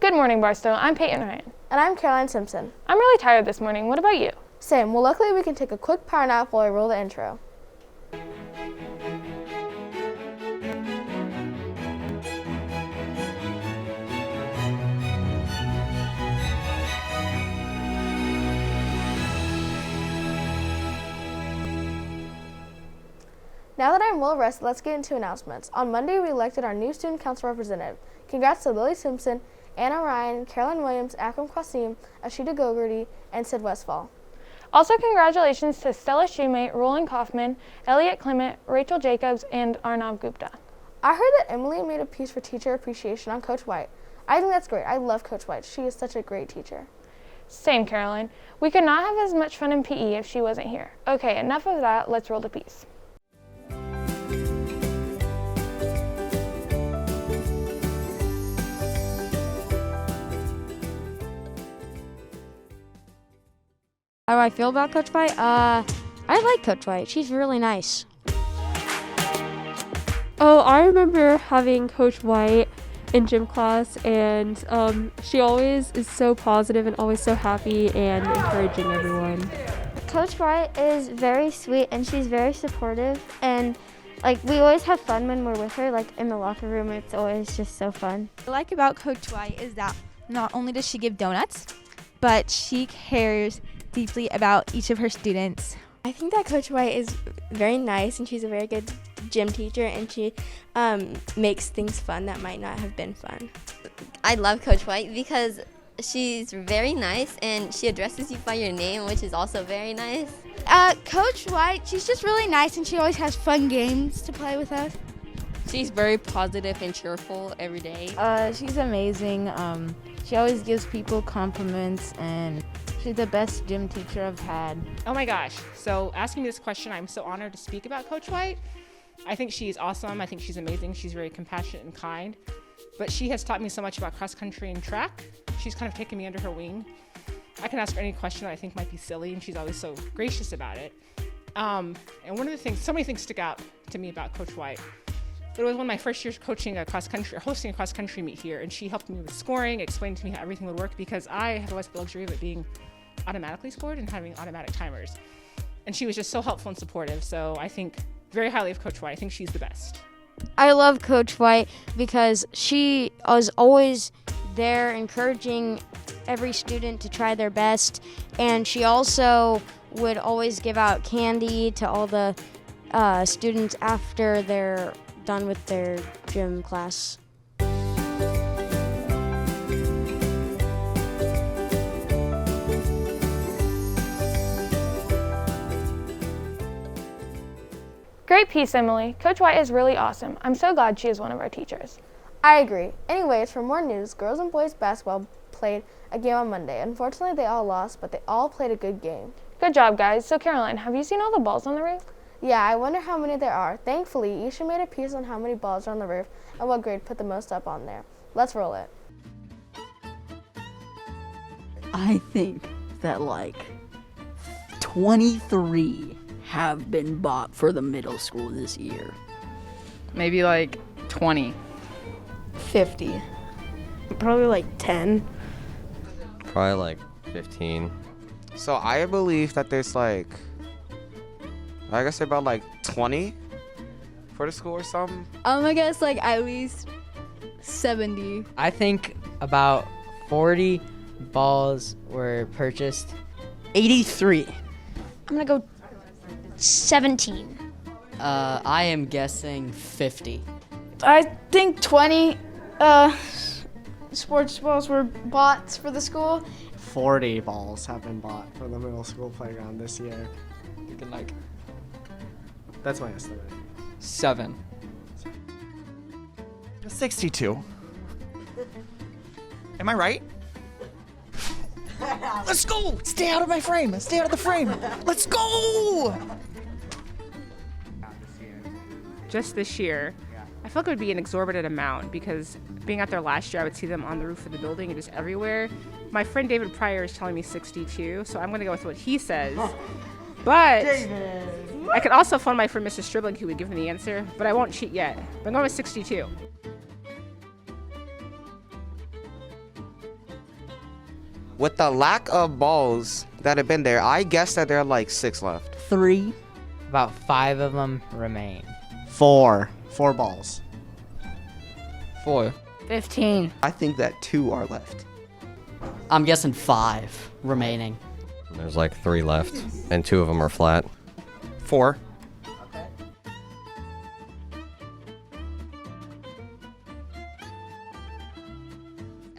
Good morning, Barstow. I'm Peyton Ryan. And I'm Caroline Simpson. I'm really tired this morning. What about you? Same. Well, luckily we can take a quick power nap while I roll the intro. Now that I'm well rested, let's get into announcements. On Monday, we elected our new student council representative. Congrats to Lily Simpson, Anna Ryan, Caroline Williams, Akram Qasim, Ashita Gogarty, and Sid Westfall. Also, congratulations to Stella Shumate, Roland Kaufman, Elliot Clement, Rachel Jacobs, and Arnav Gupta. I heard that Emily made a piece for teacher appreciation on Coach White. I think that's great. I love Coach White. She is such a great teacher. Same, Caroline. We could not have as much fun in PE if she wasn't here. Okay, enough of that. Let's roll the piece. How do I feel about Coach White? I like Coach White. She's really nice. Oh, I remember having Coach White in gym class, and she always is so positive and always so happy and encouraging everyone. Coach White is very sweet and she's very supportive, and we always have fun when we're with her, in the locker room. It's always just so fun. What I like about Coach White is that not only does she give donuts, but she cares deeply about each of her students. I think that Coach White is very nice and she's a very good gym teacher, and she makes things fun that might not have been fun. I love Coach White because she's very nice and she addresses you by your name, which is also very nice. Coach White, she's just really nice and she always has fun games to play with us. She's very positive and cheerful every day. She's amazing. She always gives people compliments, and she's the best gym teacher I've had. Oh my gosh. So asking me this question, I'm so honored to speak about Coach White. I think she's awesome. I think she's amazing. She's very compassionate and kind. But she has taught me so much about cross country and track. She's kind of taken me under her wing. I can ask her any question that I think might be silly, and she's always so gracious about it. And one of the things, so many things stick out to me about Coach White. It was one of my first years coaching hosting a cross country meet here, and she helped me with scoring, explained to me how everything would work, because I have always the luxury of it being automatically scored and having automatic timers. And she was just so helpful and supportive. So I think very highly of Coach White. I think she's the best. I love Coach White because she was always there encouraging every student to try their best, and she also would always give out candy to all the students after they're done with their gym class. Great piece, Emily. Coach White is really awesome. I'm so glad she is one of our teachers. I agree. Anyways, for more news, girls and boys basketball played a game on Monday. Unfortunately, they all lost, but they all played a good game. Good job, guys. So, Caroline, have you seen all the balls on the roof? Yeah, I wonder how many there are. Thankfully, Isha made a piece on how many balls are on the roof and what grade put the most up on there. Let's roll it. I think that 23 have been bought for the middle school this year. Maybe 20. 50. Probably 10. Probably 15. So I believe that there's I guess about 20 for the school or something. I guess at least 70. I think about 40 balls were purchased. 83. I'm gonna go 17. I am guessing 50. I think 20 sports balls were bought for the school. 40 balls have been bought for the middle school playground this year. Thinking that's my estimate. 7. 62. Am I right? Let's go! Stay out of my frame! Stay out of the frame! Let's go! Just this year, I feel like it would be an exorbitant amount, because being out there last year, I would see them on the roof of the building and just everywhere. My friend David Pryor is telling me 62, so I'm going to go with what he says. But I could also phone my friend Mrs. Stribling, who would give me the answer, but I won't cheat yet. But I'm going with 62. With the lack of balls that have been there, I guess that there are like 6 left. 3. About 5 of them remain. 4. 4 balls. 4. 15. I think that 2 are left. I'm guessing 5 remaining. There's like 3 left, and 2 of them are flat. 4.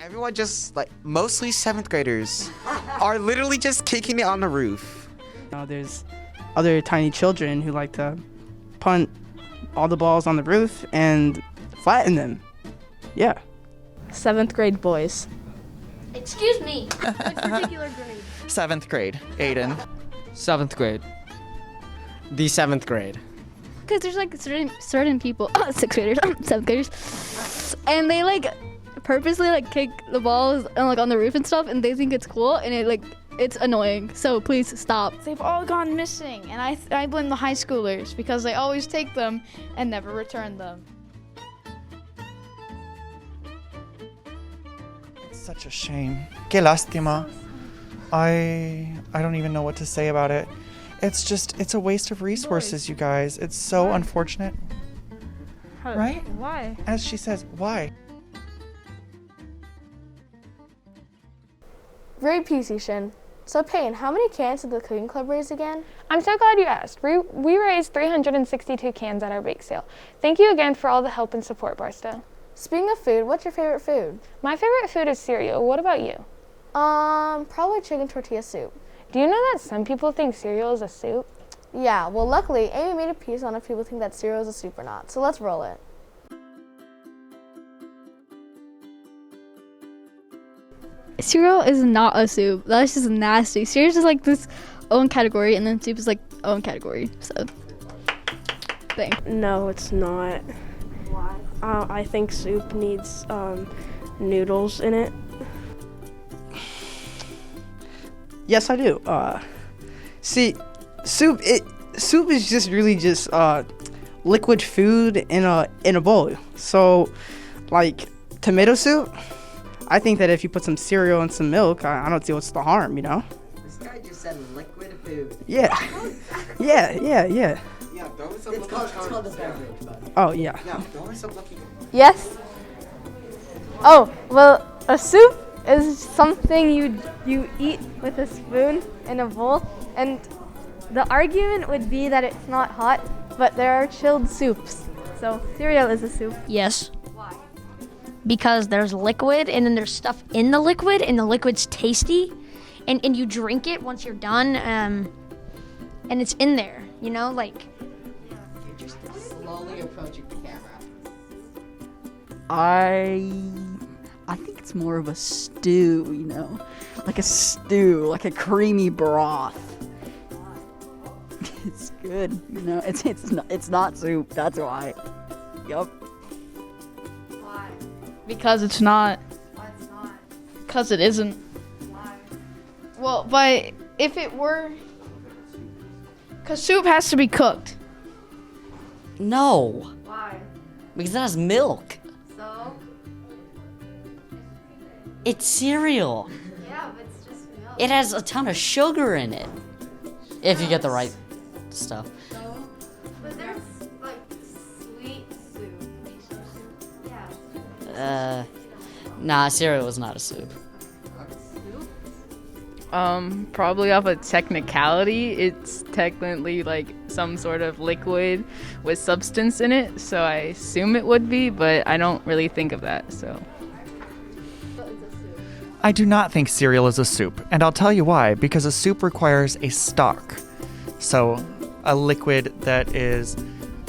Everyone just like, mostly 7th graders, are literally just kicking it on the roof. There's other tiny children who like to punt all the balls on the roof and flatten them. Yeah. 7th grade boys. Excuse me. What particular grade? 7th grade. Aiden. 7th grade. The 7th grade. Because there's like certain people, 6th graders, 7th graders, and they like purposely like kick the balls and like on the roof and stuff, and they think it's cool, and it's annoying. So please stop. They've all gone missing, and I blame the high schoolers because they always take them and never return them. It's such a shame. Qué lástima. I don't even know what to say about it. It's a waste of resources, you guys. It's so unfortunate. Right? Why? As she says, why? Great piece, Ishan. So Payne, how many cans did the cooking club raise again? I'm so glad you asked. We raised 362 cans at our bake sale. Thank you again for all the help and support, Barstow. Speaking of food, what's your favorite food? My favorite food is cereal. What about you? Probably chicken tortilla soup. Do you know that some people think cereal is a soup? Yeah, well luckily, Amy made a piece on if people think that cereal is a soup or not, so let's roll it. Cereal is not a soup. That's just nasty. Cereal is like this own category, and then soup is like own category. So, thing. No, it's not. Why? I think soup needs noodles in it. Yes, I do. See, soup is just really just liquid food in a bowl. So, like tomato soup, I think that if you put some cereal and some milk, I don't see what's the harm, you know? This guy just said liquid food. Yeah. Yeah. Yeah, throw some It's called the beverage, but. Oh, yeah. Yeah, throw some looking. Yes? Oh, well, a soup is something you eat with a spoon in a bowl, and the argument would be that it's not hot, but there are chilled soups. So cereal is a soup. Yes. Why? Because there's liquid, and then there's stuff in the liquid, and the liquid's tasty, and you drink it once you're done, and it's in there, you know, like. You're just slowly approaching the camera. I think it's more of a stew, you know, like a stew, like a creamy broth. It's good, you know. It's not soup. That's why. Yup. Why? Because it's not. Why it's not? Because it isn't. Why? Well, but if it were, because soup has to be cooked. No. Why? Because it has milk. So? It's cereal. Yeah, but it's just milk. It has a ton of sugar in it. If you get the right stuff. So? But there's like sweet soup. Yeah. Nah, cereal is not a soup. Probably off a technicality, it's technically like some sort of liquid with substance in it, so I assume it would be, but I don't really think of that, so. I do not think cereal is a soup, and I'll tell you why. Because a soup requires a stock. So, a liquid that is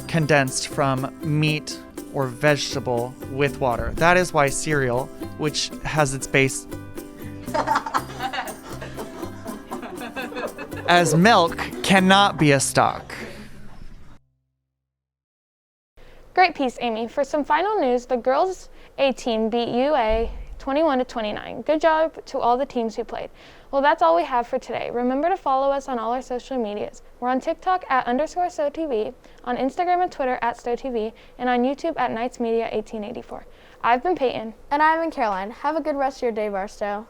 condensed from meat or vegetable with water. That is why cereal, which has its base as milk, cannot be a stock. Great piece, Amy. For some final news, the girls A team beat UA 21-29. Good job to all the teams who played. Well, that's all we have for today. Remember to follow us on all our social medias. We're on TikTok at _StowTV, on Instagram and Twitter at StowTV, and on YouTube at Knights Media 1884. I've been Peyton. And I've been Caroline. Have a good rest of your day, Barstow.